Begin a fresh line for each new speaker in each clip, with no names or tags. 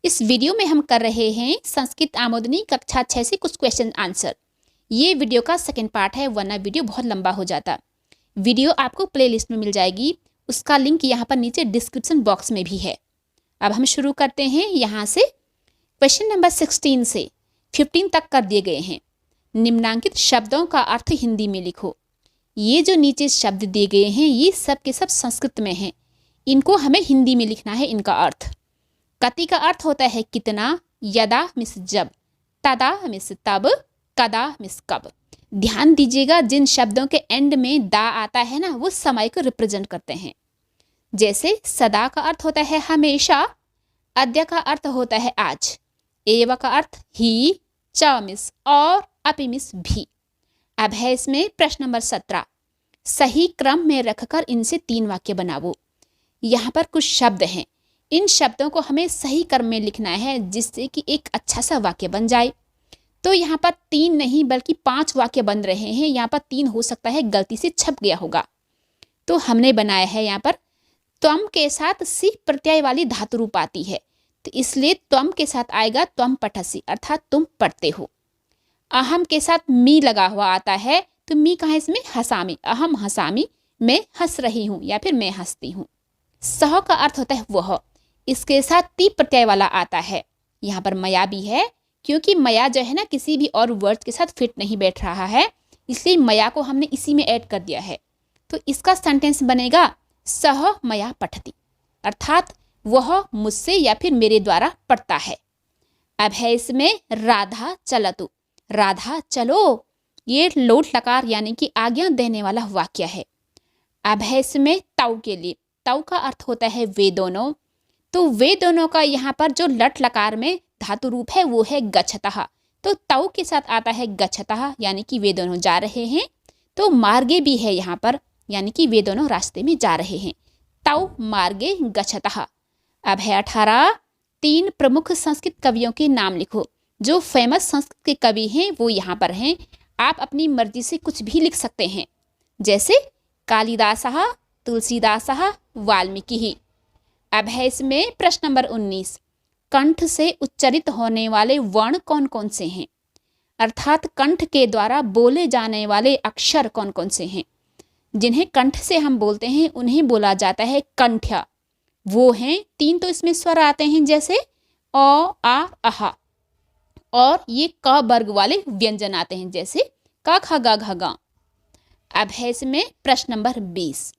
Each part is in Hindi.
इस वीडियो में हम कर रहे हैं संस्कृत आमोदनी कक्षा 6 से कुछ क्वेश्चन आंसर। ये वीडियो का सेकंड पार्ट है, वरना वीडियो बहुत लंबा हो जाता। वीडियो आपको प्लेलिस्ट में मिल जाएगी, उसका लिंक यहाँ पर नीचे डिस्क्रिप्शन बॉक्स में भी है। अब हम शुरू करते हैं। यहाँ से क्वेश्चन नंबर 16 से 15 तक कर दिए गए हैं। निम्नांकित शब्दों का अर्थ हिंदी में लिखो। ये जो नीचे शब्द दिए गए हैं ये सब के सब संस्कृत में हैं, इनको हमें हिंदी में लिखना है। इनका अर्थ, कति का अर्थ होता है कितना, यदा मिस जब, तदा मिस तब, कदा मिस कब। ध्यान दीजिएगा, जिन शब्दों के एंड में दा आता है ना, वो समय को रिप्रेजेंट करते हैं। जैसे सदा का अर्थ होता है हमेशा, अद्य का अर्थ होता है आज, एव का अर्थ ही, च मिस और, अपि मिस भी। अब है इसमें प्रश्न नंबर 17। सही क्रम में रखकर इनसे 3 वाक्य बनाओ। यहाँ पर कुछ शब्द हैं, इन शब्दों को हमें सही क्रम में लिखना है जिससे कि एक अच्छा सा वाक्य बन जाए। तो यहाँ पर 3 नहीं बल्कि 5 वाक्य बन रहे हैं। यहाँ पर 3 हो सकता है गलती से छप गया होगा। तो हमने बनाया है यहाँ पर त्वम के साथ सी प्रत्यय वाली धातु रूप आती है, तो इसलिए त्वम के साथ आएगा त्वम पठसी, अर्थात तुम पढ़ते हो। अहम के साथ मी लगा हुआ आता है, तो मी कहाँ इसमें हसामी, अहम हसामी, मैं हंस रही हूँ या फिर मैं हंसती हूँ। सह का अर्थ होता है वह, इसके साथ ती प्रत्यय वाला आता है। यहाँ पर मया भी है, क्योंकि मया जो है ना किसी भी और वर्ड के साथ फिट नहीं बैठ रहा है, इसलिए मया को हमने इसी में ऐड कर दिया है। तो इसका सेंटेंस बनेगा सह मया पठति, अर्थात वह मुझसे या फिर मेरे द्वारा पढ़ता है। अब है इसमें राधा चलतु, राधा चलो, ये लोट लकार यानी कि आज्ञा देने वाला वाक्य है। अब है इसमें तौ के लिए, तौ का अर्थ होता है वे दोनों। तो वे दोनों का यहाँ पर जो लट लकार में धातु रूप है वो है गच्छतः, तो तौ के साथ आता है गच्छतः यानी कि वे दोनों जा रहे हैं। तो मार्गे भी है यहाँ पर, यानी कि वे दोनों रास्ते में जा रहे हैं। तौ मार्गे गच्छतः। अब है 18। 3 प्रमुख संस्कृत कवियों के नाम लिखो। जो फेमस संस्कृत के कवि हैं वो यहाँ पर हैं। आप अपनी मर्जी से कुछ भी लिख सकते हैं, जैसे कालिदासः, तुलसीदासः, वाल्मीकि। अब है इसमें प्रश्न नंबर 19। कंठ से उच्चरित होने वाले वर्ण कौन कौन से हैं, अर्थात कंठ के द्वारा बोले जाने वाले अक्षर कौन कौन से हैं। जिन्हें कंठ से हम बोलते हैं उन्हें बोला जाता है कंठ्य। वो हैं 3 तो इसमें स्वर आते हैं, जैसे अ, आ, अहा, और ये क वर्ग वाले व्यंजन आते हैं, जैसे क ख ग घ ग। अब है इसमें प्रश्न नंबर 20।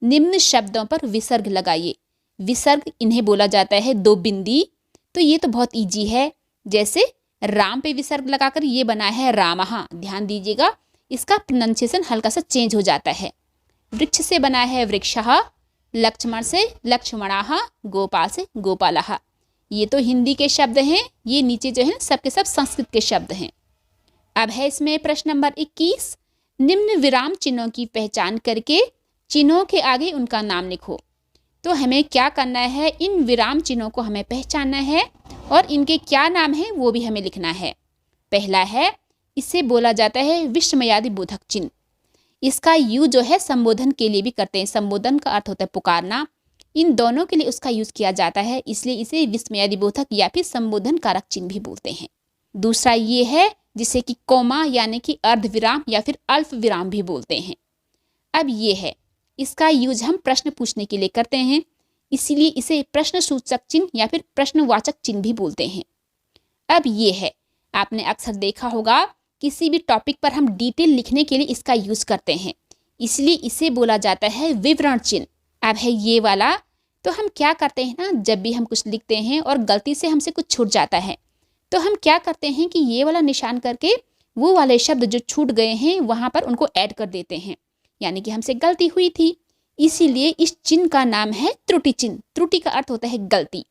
निम्न शब्दों पर विसर्ग लगाइए। विसर्ग इन्हें बोला जाता है 2 बिंदी। तो ये तो बहुत इजी है, जैसे राम पे विसर्ग लगाकर ये बना है रामः। ध्यान दीजिएगा, इसका प्रोनाउंसिएशन हल्का सा चेंज हो जाता है। वृक्ष से बना है वृक्षः, लक्ष्मण से लक्ष्मणाः, गोपाल से गोपालः। ये तो हिंदी के शब्द हैं, ये नीचे जो है सबके सब संस्कृत के शब्द हैं। अब है इसमें प्रश्न नंबर 21। निम्न विराम चिन्हों की पहचान करके चिन्हों के आगे उनका नाम लिखो। तो हमें क्या करना है, इन विराम चिन्हों को हमें पहचानना है और इनके क्या नाम है वो भी हमें लिखना है। पहला है, इसे बोला जाता है विस्मयादि बोधक चिन्ह। इसका यूज जो है संबोधन के लिए भी करते हैं। संबोधन का अर्थ होता है पुकारना, इन दोनों के लिए उसका यूज किया जाता है, इसलिए इसे विस्मयादि बोधक या फिर संबोधन कारक चिन्ह भी बोलते हैं। दूसरा ये है जिसे कि कोमा यानी कि अर्ध विराम या फिर अल्प विराम भी बोलते हैं। अब ये है, इसका यूज हम प्रश्न पूछने के लिए करते हैं, इसीलिए इसे प्रश्न सूचक चिन्ह या फिर प्रश्नवाचक चिन्ह भी बोलते हैं। अब ये है, आपने अक्सर देखा होगा किसी भी टॉपिक पर हम डिटेल लिखने के लिए इसका यूज करते हैं, इसलिए इसे बोला जाता है विवरण चिन्ह। अब है ये वाला, तो हम क्या करते हैं ना, जब भी हम कुछ लिखते हैं और गलती से हमसे कुछ छूट जाता है, तो हम क्या करते हैं कि ये वाला निशान करके वो वाले शब्द जो छूट गए हैं वहाँ पर उनको ऐड कर देते हैं, यानी कि हमसे गलती हुई थी, इसीलिए इस चिन्ह का नाम है त्रुटि चिन्ह। त्रुटि का अर्थ होता है गलती।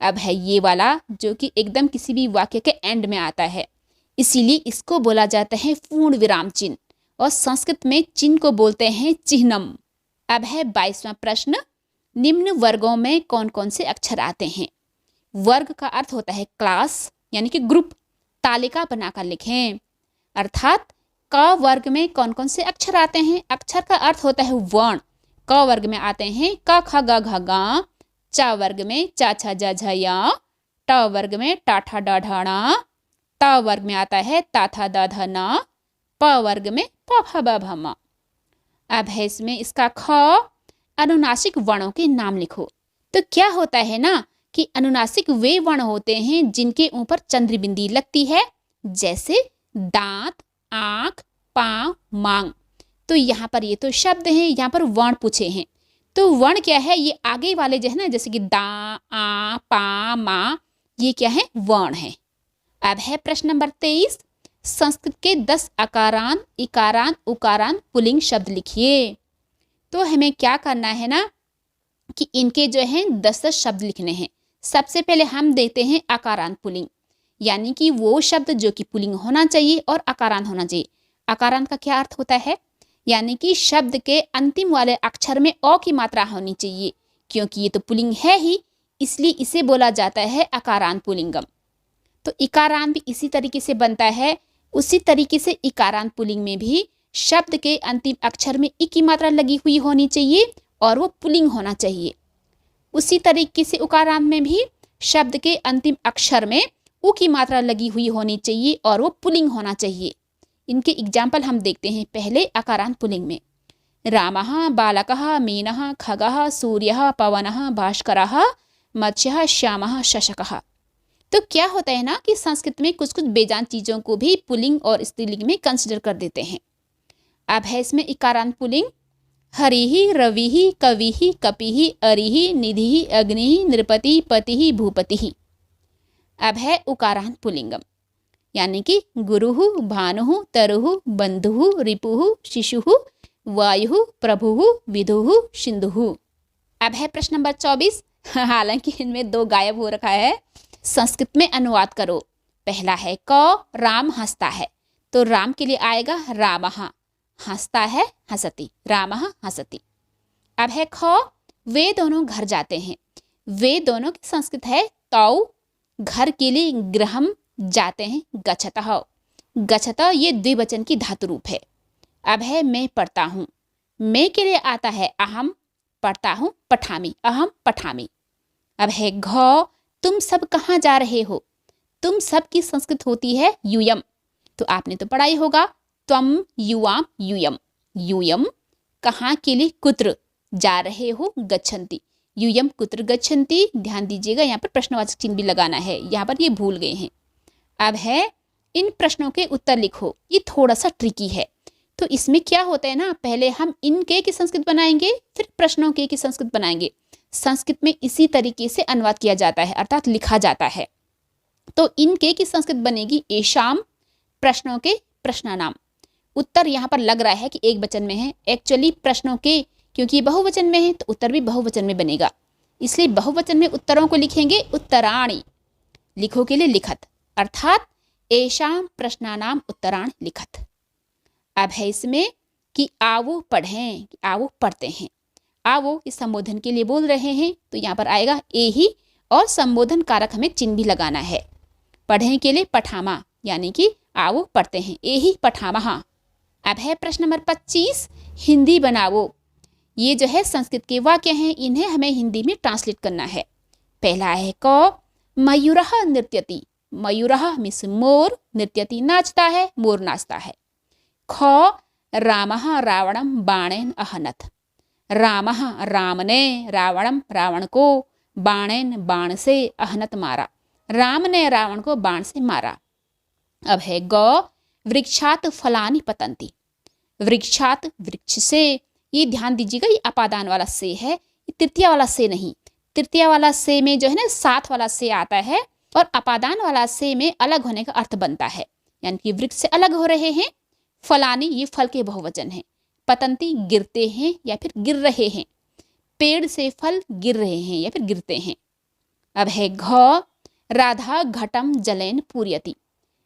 अब है ये वाला जो कि एकदम किसी भी वाक्य के एंड में आता है, इसीलिए इसको बोला जाता है पूर्ण विराम चिन्ह, और संस्कृत में चिन्ह को बोलते हैं चिह्नम। अब है 22वां प्रश्न। निम्न वर्गों में कौन कौन से अक्षर आते हैं। वर्ग का अर्थ होता है क्लास यानी कि ग्रुप। तालिका बनाकर लिखें, अर्थात क वर्ग में कौन कौन से अक्षर आते हैं। अक्षर का अर्थ होता है वर्ण। क वर्ग में आते हैं क ख ग घ ग, च वर्ग में च छ ज झ य, ट वर्ग में टा ठा डा ढा णा, त वर्ग में आता है ता था दा धा ना, प वर्ग में प फ ब भ म। अब है इसमें इसका ख, अनुनासिक वर्णों के नाम लिखो। तो क्या होता है ना कि अनुनासिक वे वर्ण होते हैं जिनके ऊपर चंद्र बिंदी लगती है, जैसे दांत, आंख, पांव, मांग। तो यहाँ पर ये तो शब्द हैं, यहाँ पर वर्ण पूछे हैं। तो वर्ण क्या है, ये आगे वाले जो है ना, जैसे कि दा, आ, पा, मा, ये क्या है, वर्ण है। अब है प्रश्न नंबर 23, संस्कृत के 10 अकारांत, इकारांत, उकारांत पुल्लिंग शब्द लिखिए। तो हमें क्या करना है ना कि इनके जो है 10 शब्द लिखने हैं। सबसे पहले हम देखते हैं अकारांत पुल्लिंग, यानी कि वो शब्द जो कि पुल्लिंग होना चाहिए और अकारांत होना चाहिए। अकारांत का क्या अर्थ होता है, यानी कि शब्द के अंतिम वाले अक्षर में अ की मात्रा होनी चाहिए। क्योंकि ये तो पुल्लिंग है ही, इसलिए इसे बोला जाता है अकारांत पुल्लिंगम। तो इकारांत भी इसी तरीके से बनता है। उसी तरीके से इकारांत पुल्लिंग में भी शब्द के अंतिम अक्षर में इ की मात्रा लगी हुई होनी चाहिए और वो पुल्लिंग होना चाहिए। उसी तरीके से उकारांत में भी शब्द के अंतिम अक्षर में उ की मात्रा लगी हुई होनी चाहिए और वो पुल्लिंग होना चाहिए। इनके एग्जाम्पल हम देखते हैं पहले अकारांत पुल्लिंग में। रामः, बालकः, मीनः, खगः, सूर्यः, पवनः, भास्करः, मत्स्यः, श्यामः, शशकः। तो क्या होता है ना कि संस्कृत में कुछ कुछ बेजान चीज़ों को भी पुल्लिंग और स्त्रीलिंग में कंसिडर कर देते हैं। अब है इसमें इकारांत पुल्लिंग। हरिः, रविः, कविः, कपिः, अरिः, निधिः, अग्निः, नृपतिः, पतिः, भूपतिः। अब है उकारांत पुल्लिंगम, यानी कि गुरुः, भानुः, तरुः, बंधुः, रिपुः, शिशुः, वायुः, प्रभुः, विदुः, सिंधुः। अब है प्रश्न नंबर 24। हालांकि इनमें 2 गायब हो रखा है। संस्कृत में अनुवाद करो। पहला है क, राम हंसता है। तो राम के लिए आएगा रामः, हंसता है हंसति, रामः हंसति। अब है ख, वे दोनों घर जाते हैं। वे दोनों की संस्कृत है तौ, घर के लिए गृहम, जाते हैं गच्छतः। गच्छतः ये द्विवचन की धातु रूप है। अब है मैं पढ़ता हूँ। मैं के लिए आता है अहम, पढ़ता हूँ पठामि, अहम पठामि। अब है घ, तुम सब कहाँ जा रहे हो। तुम सब की संस्कृत होती है यूयम। तो आपने तो पढ़ा ही होगा, त्वम युवाम यूयम। यूयम कहाँ के लिए, कुत्र, जा रहे हो गच्छन्ति। यूयम कुत्र गच्छन्ति। ध्यान दीजिएगा, यहाँ पर प्रश्नवाचक चिन्ह भी लगाना है, यहाँ पर ये भूल गए हैं। अब है इन प्रश्नों के उत्तर लिखो। ये थोड़ा सा ट्रिकी है। तो इसमें क्या होता है ना, पहले हम इनके की संस्कृत बनाएंगे, फिर प्रश्नों के की संस्कृत बनाएंगे। संस्कृत में इसी तरीके से अनुवाद किया जाता है, अर्थात लिखा जाता है। तो इनके की संस्कृत बनेगी एशाम, प्रश्नों के प्रश्नानाम। उत्तर यहाँ पर लग रहा है कि एक वचन में है, एक्चुअली प्रश्नों के, क्योंकि बहुवचन में है तो उत्तर भी बहुवचन में बनेगा, इसलिए बहुवचन में उत्तरों को लिखेंगे उत्तराणि। लिखो के लिए लिखत, अर्थात एशाम प्रश्नानाम उत्तराण लिखत। अब है इसमें कि आवो पढ़ें, कि आवो पढ़ते हैं। आवो इस संबोधन के लिए बोल रहे हैं, तो यहाँ पर आएगा ए ही, और संबोधन कारक हमें चिन्ह भी लगाना है। पढ़ने के लिए पठामा, यानी कि आवो पढ़ते हैं, ए ही पठामा। अब है प्रश्न नंबर 25, हिंदी बनाओ। ये जो है संस्कृत के वाक्य हैं, इन्हें हमें हिंदी में ट्रांसलेट करना है। पहला है क, मयूरः नृत्यति। मयूरः मीन्स मोर, नृत्यति नाचता है, मोर नाचता है। ख, रामः रावणं बाणेन अहनत। रामः राम ने रावणम रावण को बाणेन बाण से अहनत मारा। राम ने रावण को बाण से मारा। अब है ग, वृक्षात फलानि पतंती। वृक्षात वृक्ष से, ये ध्यान दीजिएगा, ये अपादान वाला से है, ये तृतीया वाला से नहीं। तृतीया वाला से में जो है ना साथ वाला से आता है, और अपादान वाला से में अलग होने का अर्थ बनता है, यानी कि वृक्ष से अलग हो रहे हैं। फलानी ये फल के बहुवचन है। पतंती गिरते हैं या फिर गिर रहे हैं। पेड़ से फल गिर रहे हैं या फिर गिरते हैं। अब है घ, राधा घटम जलेन पूर्यति।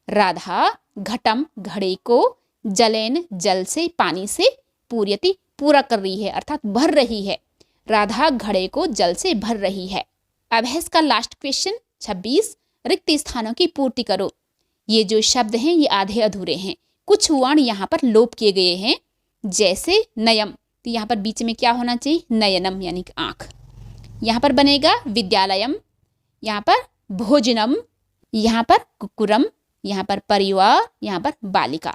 राधा घटम घड़े को, जलेन जल से, पानी से, पूर्यति पूरा कर रही है, अर्थात भर रही है। राधा घड़े को जल से भर रही है। अब है इसका लास्ट क्वेश्चन 26, रिक्त स्थानों की पूर्ति करो। ये जो शब्द हैं ये आधे अधूरे हैं, कुछ वर्ण यहाँ पर लोप किए गए हैं, जैसे नयम, तो यहाँ पर बीच में क्या होना चाहिए, नयनम, यानी कि आँख। यहाँ पर बनेगा विद्यालयम, यहाँ पर भोजनम, यहाँ पर कुक्कुरम, यहाँ पर परिवार, यहाँ पर बालिका।